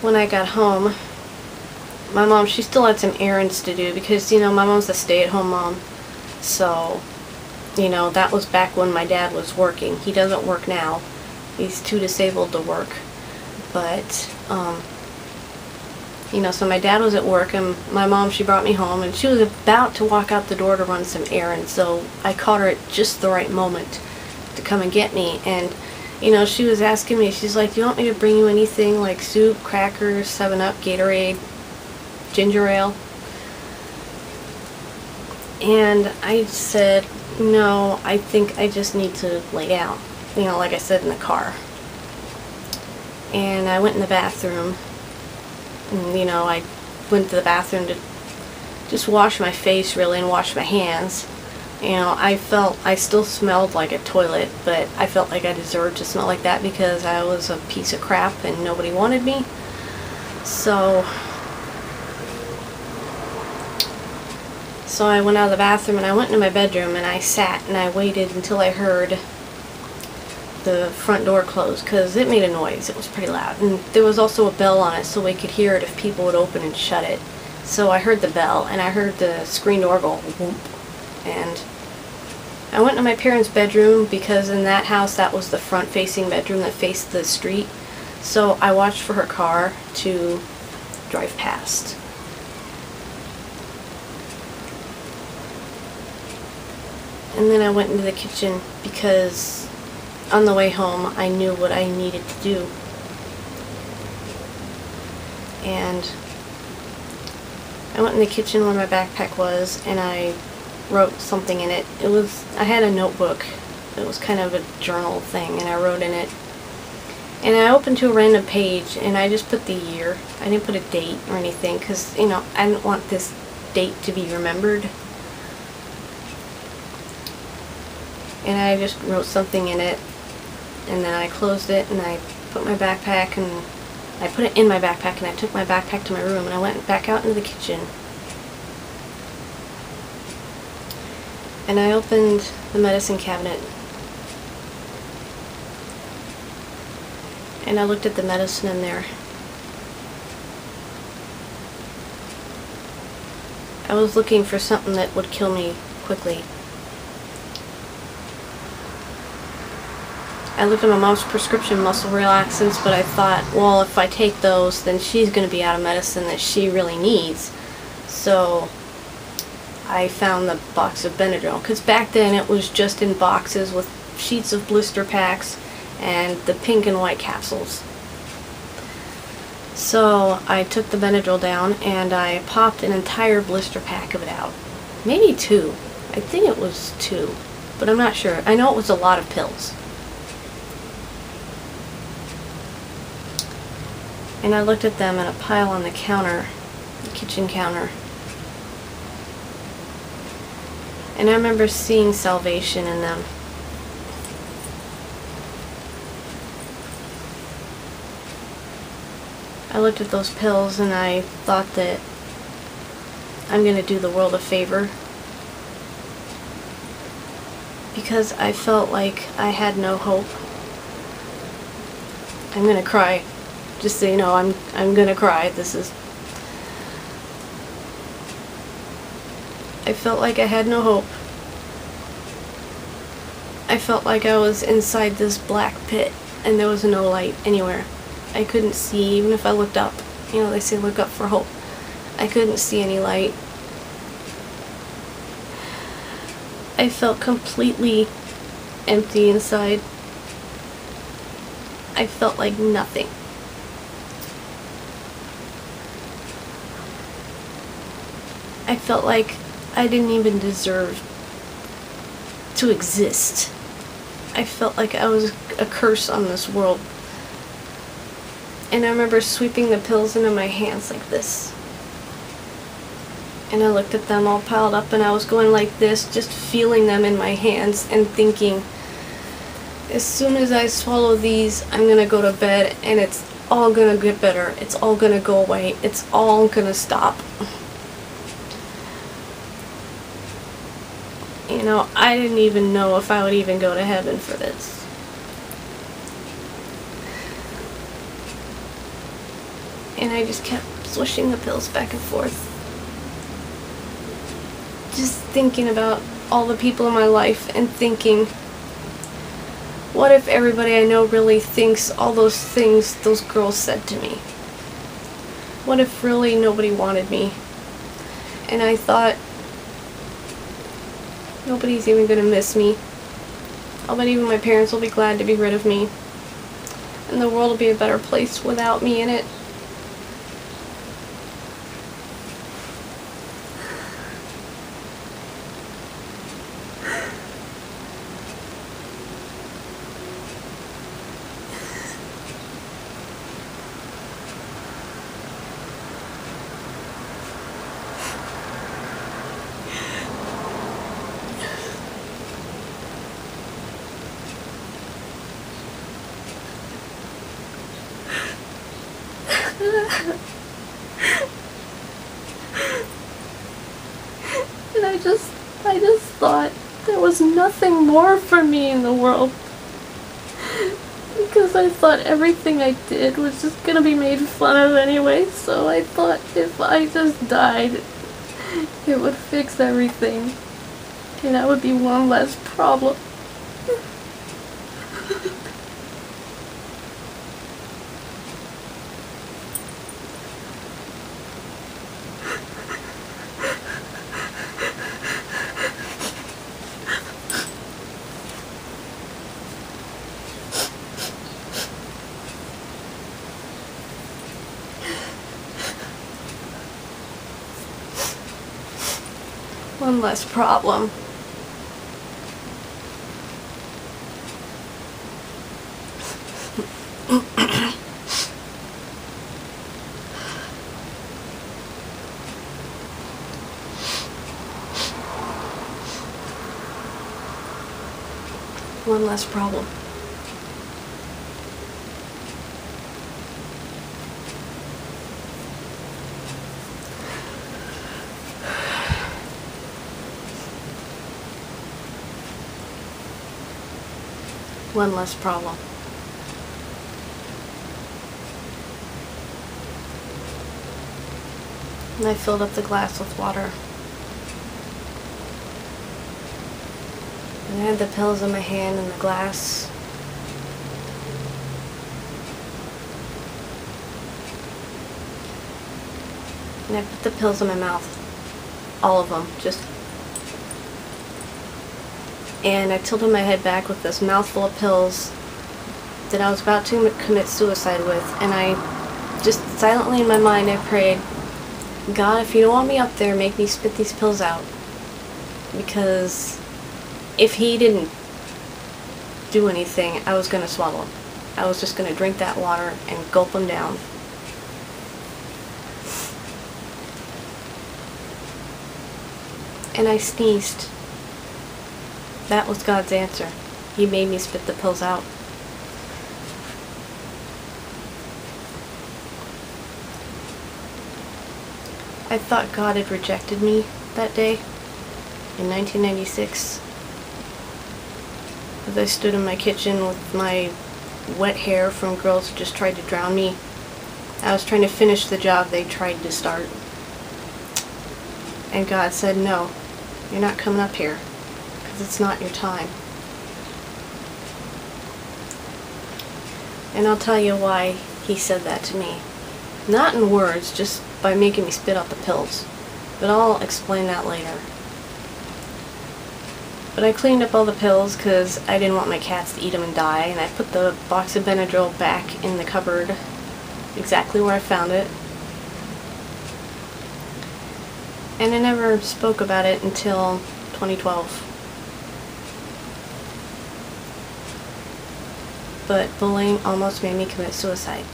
when I got home, my mom, she still had some errands to do because, you know, my mom's a stay-at-home mom. So, you know, that was back when my dad was working. He doesn't work now. He's too disabled to work. But, you know, so my dad was at work and my mom, she brought me home and she was about to walk out the door to run some errands. So I caught her at just the right moment to come and get me. And, you know, she was asking me, she's like, do you want me to bring you anything like soup, crackers, 7-Up, Gatorade, ginger ale? And I said, no, I think I just need to lay down, you know, like I said in the car. And I went in the bathroom, and, you know, I went to the bathroom to just wash my face really and wash my hands. You know, I still smelled like a toilet, but I felt like I deserved to smell like that because I was a piece of crap and nobody wanted me. So I went out of the bathroom and I went into my bedroom and I sat and I waited until I heard the front door close because it made a noise. It was pretty loud. And there was also a bell on it so we could hear it if people would open and shut it. So I heard the bell and I heard the screen door go whoop. And I went to my parents' bedroom because in that house that was the front-facing bedroom that faced the street. So I watched for her car to drive past. And then I went into the kitchen because on the way home I knew what I needed to do. And I went in the kitchen where my backpack was and I wrote something in it. I had a notebook. It was kind of a journal thing and I wrote in it. And I opened to a random page and I just put the year. I didn't put a date or anything because, you know, I didn't want this date to be remembered. And I just wrote something in it and then I closed it and I put my backpack and I put it in my backpack and I took my backpack to my room and I went back out into the kitchen. And I opened the medicine cabinet and I looked at the medicine in there. I was looking for something that would kill me quickly. I looked at my mom's prescription muscle relaxants, but I thought, well, if I take those, then she's going to be out of medicine that she really needs. So I found the box of Benadryl, because back then it was just in boxes with sheets of blister packs and the pink and white capsules. So I took the Benadryl down and I popped an entire blister pack of it out. Maybe 2. I think it was 2, but I'm not sure. I know it was a lot of pills. And I looked at them in a pile on the counter, the kitchen counter. And I remember seeing salvation in them. I looked at those pills and I thought that I'm going to do the world a favor. Because I felt like I had no hope. I'm going to cry. Just so you know, I'm gonna cry. I felt like I had no hope. I felt like I was inside this black pit and there was no light anywhere. I couldn't see even if I looked up. You know, they say look up for hope. I couldn't see any light. I felt completely empty inside. I felt like nothing. I felt like I didn't even deserve to exist. I felt like I was a curse on this world. And I remember sweeping the pills into my hands like this. And I looked at them all piled up and I was going like this, just feeling them in my hands and thinking, as soon as I swallow these, I'm gonna go to bed and it's all gonna get better. It's all gonna go away. It's all gonna stop. You know, I didn't even know if I would even go to heaven for this. And I just kept swishing the pills back and forth. Just thinking about all the people in my life and thinking, what if everybody I know really thinks all those things those girls said to me? What if really nobody wanted me? And I thought, nobody's even gonna miss me. I'll bet even my parents will be glad to be rid of me. And the world will be a better place without me in it. And I just thought there was nothing more for me in the world. Because I thought everything I did was just gonna be made fun of anyway, so I thought if I just died, it would fix everything. And that would be one less problem. One less problem. One less problem. One less problem. And I filled up the glass with water. And I had the pills in my hand and the glass. And I put the pills in my mouth. All of them. And I tilted my head back with this mouthful of pills that I was about to commit suicide with. And I just silently in my mind, I prayed, God, if you don't want me up there, make me spit these pills out. Because if he didn't do anything, I was going to swallow them. I was just going to drink that water and gulp them down. And I sneezed. That was God's answer. He made me spit the pills out. I thought God had rejected me that day in 1996. As I stood in my kitchen with my wet hair from girls who just tried to drown me. I was trying to finish the job they tried to start. And God said, no, you're not coming up here. Because it's not your time. And I'll tell you why he said that to me. Not in words, just by making me spit out the pills. But I'll explain that later. But I cleaned up all the pills because I didn't want my cats to eat them and die. And I put the box of Benadryl back in the cupboard, exactly where I found it. And I never spoke about it until 2012. But bullying almost made me commit suicide.